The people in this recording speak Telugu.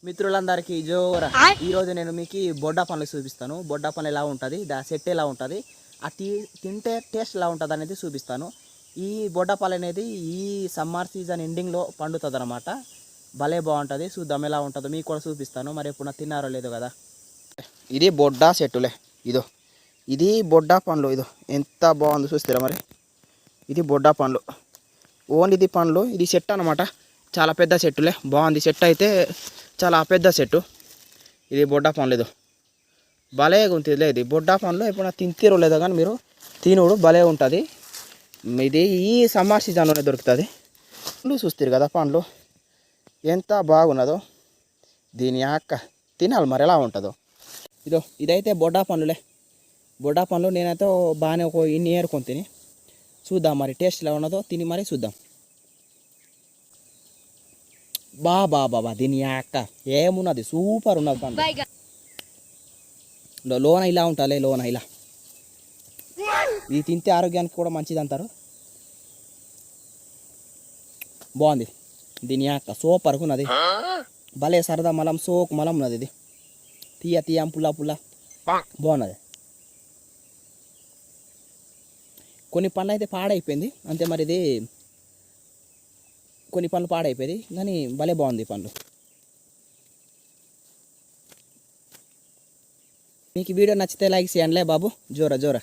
మిత్రులందరికీ జోరా ఈరోజు నేను మీకు బొడ్డా పండ్లు చూపిస్తాను. బొడ్డా పండ్లు ఎలా ఉంటుంది, సెట్ ఎలా ఉంటుంది, ఆ తింటే టేస్ట్ ఎలా ఉంటుంది అనేది చూపిస్తాను. ఈ బొడ్డా పండ్లు అనేది ఈ సమ్మర్ సీజన్ ఎండింగ్లో పండుతుంది అనమాట. భలే బాగుంటుంది. చూద్దాం ఎలా ఉంటుందో మీకు కూడా చూపిస్తాను. మరి ఎప్పుడు తిన్నారో లేదో కదా. ఇది బొడ్డా చెట్టులే, ఇది బొడ్డా పండ్లు. ఎంత బాగుందో చూస్తారా మరి. ఇది బొడ్డా పండ్లు, ఓన్లీ ఇది పండ్లు. ఇది చెట్టు అనమాట, చాలా పెద్ద చెట్టులే. బాగుంది చెట్టు అయితే, చాలా పెద్ద చెట్టు. ఇది బొడ్డా పండ్లు. భలే ఉంటుంది. ఇది బొడ్డా పండ్లు ఎప్పుడు తింటారో లేదో కానీ మీరు తినుడు భలే ఉంటుంది. ఇది ఈ సమ్మర్ సీజన్లోనే దొరుకుతుంది. పండ్లు చూస్తారు కదా, పండ్లు ఎంత బాగున్నదో. దీని అక్క తినాలి మరి ఎలా ఉంటుందో. ఇదైతే బొడ్డా పండ్లులే. బొడ్డా పండ్లు నేనైతే బాగానే ఒక ఇన్ని ఏరుకొని తిని చూద్దాం మరి టేస్ట్ ఎలా ఉన్నదో. తిని మరి చూద్దాం. బాబా దీని అక్క ఏమున్నది, సూపర్ ఉన్నది పండు. లోన ఇలా ఉంటుంది, లోన ఇలా. ఇది తింటే ఆరోగ్యానికి కూడా మంచిది అంటారు. బాగుంది దీని అక్క, సూపర్ ఉన్నది. భలే సరదా మలం, సోకు మలం ఉన్నది. ఇది తీయం పుల్ల బాగున్నది. కొన్ని పండ్లు అయితే పాడైపోయింది అంతే మరి. ఇది కొన్ని పండ్లు పాడైపోయింది కానీ భలే బాగుంది పండ్లు. మీకు వీడియో నచ్చితే లైక్ చేయండిలే బాబు. జోరా.